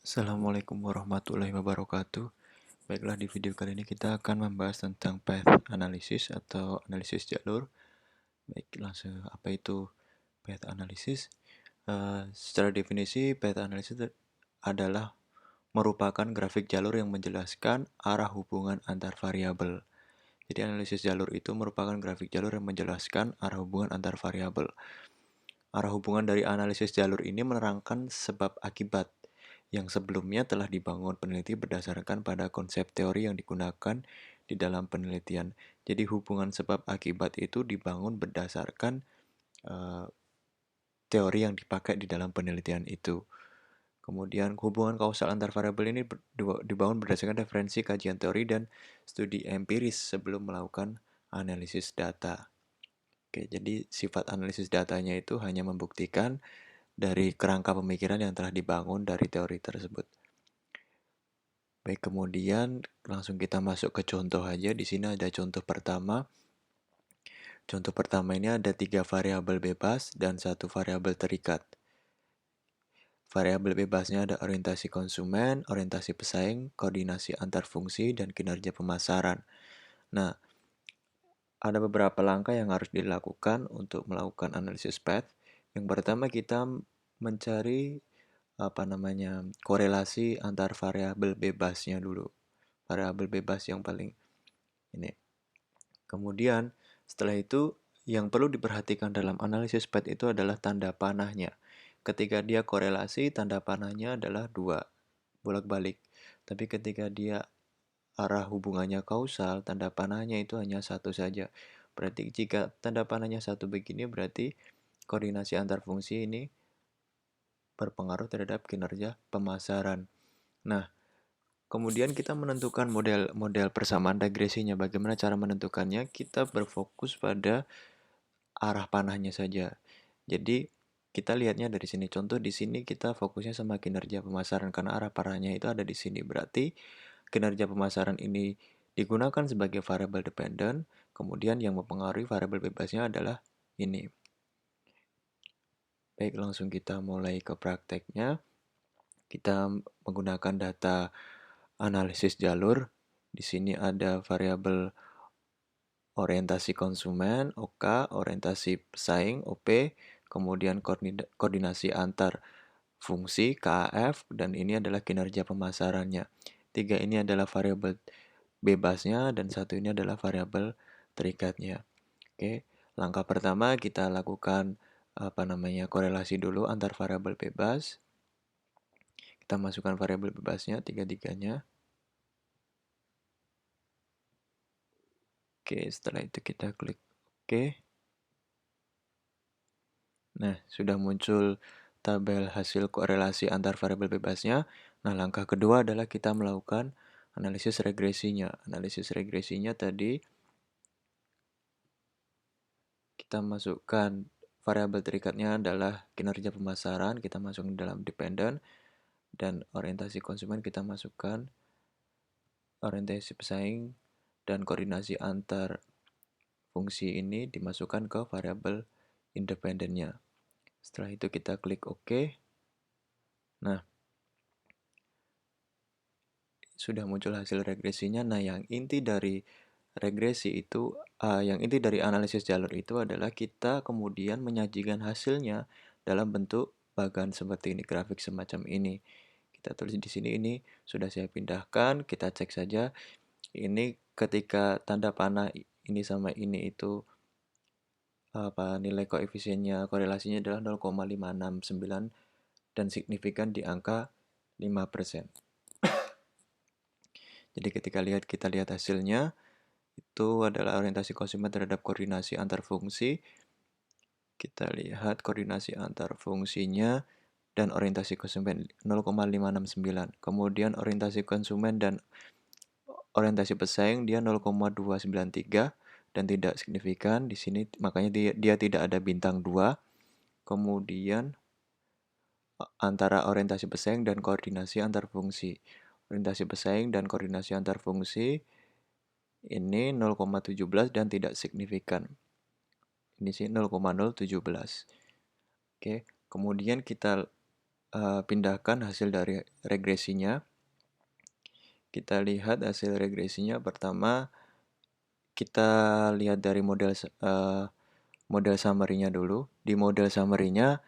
Assalamualaikum warahmatullahi wabarakatuh. Baiklah, di video kali ini kita akan membahas tentang path analysis atau analisis jalur. Baik, langsung apa itu path analysis? Secara definisi, path analysis adalah merupakan grafik jalur yang menjelaskan arah hubungan antar variabel. Jadi analisis jalur itu merupakan grafik jalur yang menjelaskan arah hubungan antar variabel. Arah hubungan dari analisis jalur ini menerangkan sebab akibat yang sebelumnya telah dibangun peneliti berdasarkan pada konsep teori yang digunakan di dalam penelitian. Jadi hubungan sebab akibat itu dibangun berdasarkan uh, teori yang dipakai di dalam penelitian itu. Kemudian hubungan kausal antar variabel ini dibangun berdasarkan referensi kajian teori dan studi empiris sebelum melakukan analisis data. Oke, jadi sifat analisis datanya itu hanya membuktikan dari kerangka pemikiran yang telah dibangun dari teori tersebut. Baik, kemudian langsung kita masuk ke contoh aja. Di sini ada contoh pertama. Contoh pertama ini ada 3 variabel bebas dan 1 variabel terikat. Variabel bebasnya ada orientasi konsumen, orientasi pesaing, koordinasi antar fungsi, dan kinerja pemasaran. Nah, ada beberapa langkah yang harus dilakukan untuk melakukan analisis path. Yang pertama kita mencari korelasi antar variabel bebasnya dulu. Variabel bebas yang paling ini. Kemudian setelah itu yang perlu diperhatikan dalam analisis path itu adalah tanda panahnya. Ketika dia korelasi, tanda panahnya adalah 2, bolak-balik. Tapi ketika dia arah hubungannya kausal, tanda panahnya itu hanya 1 saja. Berarti jika tanda panahnya 1 begini, berarti koordinasi antar fungsi ini berpengaruh terhadap kinerja pemasaran. Nah, kemudian kita menentukan model persamaan regresinya. Bagaimana cara menentukannya? Kita berfokus pada arah panahnya saja. Jadi kita lihatnya dari sini. Contoh di sini kita fokusnya sama kinerja pemasaran karena arah panahnya itu ada di sini. Berarti kinerja pemasaran ini digunakan sebagai variabel dependent. Kemudian yang mempengaruhi variabel bebasnya adalah ini. Baik, langsung kita mulai ke prakteknya. Kita menggunakan data analisis jalur. Di sini ada variabel orientasi konsumen, OK, orientasi pesaing, OP, kemudian koordinasi antar fungsi, KAF, dan ini adalah kinerja pemasarannya. 3 ini adalah variabel bebasnya, dan 1 ini adalah variabel terikatnya. Oke, langkah pertama kita lakukan korelasi dulu antar variabel bebas. Kita masukkan variabel bebasnya, 3-3-nya. Oke, setelah itu kita klik OK. Nah, sudah muncul tabel hasil korelasi antar variabel bebasnya. Nah, langkah kedua adalah kita melakukan analisis regresinya. Analisis regresinya tadi kita masukkan variabel terikatnya adalah kinerja pemasaran, kita masukkan dalam dependent, dan orientasi konsumen kita masukkan orientasi pesaing, dan koordinasi antar fungsi ini dimasukkan ke variabel independennya. Setelah itu kita klik OK. Nah, sudah muncul hasil regresinya. Nah, yang inti dari regresi itu, yang inti dari analisis jalur itu adalah kita kemudian menyajikan hasilnya dalam bentuk bagan seperti ini, grafik semacam ini. Kita tulis di sini, ini sudah saya pindahkan, kita cek saja. Ini ketika tanda panah ini sama ini itu nilai koefisiennya korelasinya adalah 0,569 dan signifikan di angka 5%. Jadi ketika kita lihat hasilnya, itu adalah orientasi konsumen terhadap koordinasi antar fungsi. Kita lihat koordinasi antar fungsinya dan orientasi konsumen 0,569. Kemudian orientasi konsumen dan orientasi pesaing dia 0,293 dan tidak signifikan di sini, makanya dia tidak ada bintang 2. Kemudian antara orientasi pesaing dan koordinasi antar fungsi. Orientasi pesaing dan koordinasi antar fungsi ini 0,17 dan tidak signifikan. Ini sih 0,017. Oke, kemudian kita pindahkan hasil dari regresinya. Kita lihat hasil regresinya. Pertama, kita lihat dari model summary-nya dulu. Di model summary-nya,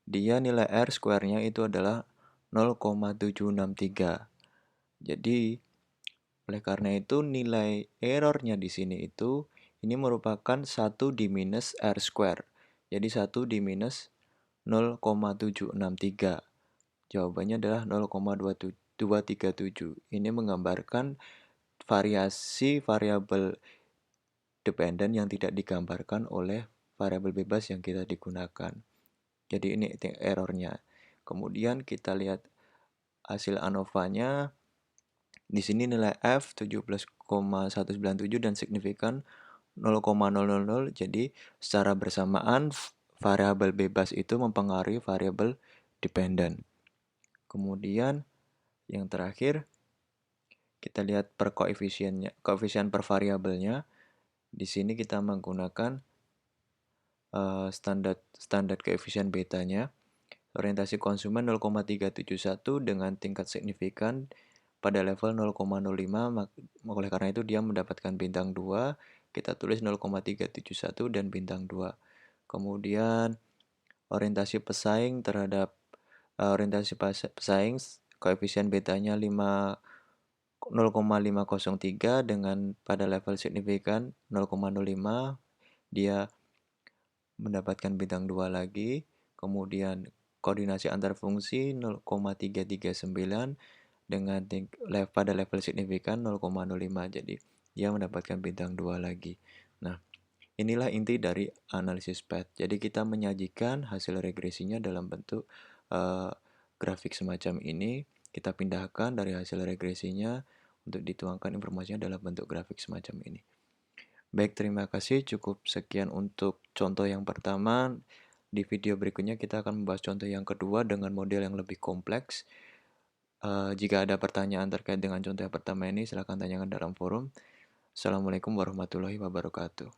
dia nilai R square-nya itu adalah 0,763. Jadi, oleh karena itu nilai error-nya di sini itu ini merupakan 1 di minus R square. Jadi 1 di minus 0,763. Jawabannya adalah 0,237. Ini menggambarkan variasi variabel dependen yang tidak digambarkan oleh variabel bebas yang kita digunakan. Jadi ini errornya. Kemudian kita lihat hasil ANOVA-nya. Di sini nilai F 17,197 dan signifikan 0,000. Jadi secara bersamaan variabel bebas itu mempengaruhi variabel dependen. Kemudian yang terakhir kita lihat per koefisien per variabelnya. Di sini kita menggunakan standar koefisien betanya. Orientasi konsumen 0,371 dengan tingkat signifikan pada level 0,05. Oleh karena itu dia mendapatkan bintang 2. Kita tulis 0,371 dan bintang 2. Kemudian orientasi pesaing terhadap koefisien betanya 0,503 dengan pada level signifikan 0,05. Dia mendapatkan bintang 2 lagi. Kemudian koordinasi antar fungsi 0,339 dengan pada level signifikan 0,05. Jadi dia mendapatkan bintang 2 lagi. Nah, inilah inti dari analisis path. Jadi kita menyajikan hasil regresinya dalam bentuk grafik semacam ini. Kita pindahkan dari hasil regresinya untuk dituangkan informasinya dalam bentuk grafik semacam ini. Baik, terima kasih. Cukup sekian untuk contoh yang pertama. Di video berikutnya kita akan membahas contoh yang kedua dengan model yang lebih kompleks. Jika ada pertanyaan terkait dengan contoh yang pertama ini, silakan tanyakan dalam forum. Assalamualaikum warahmatullahi wabarakatuh.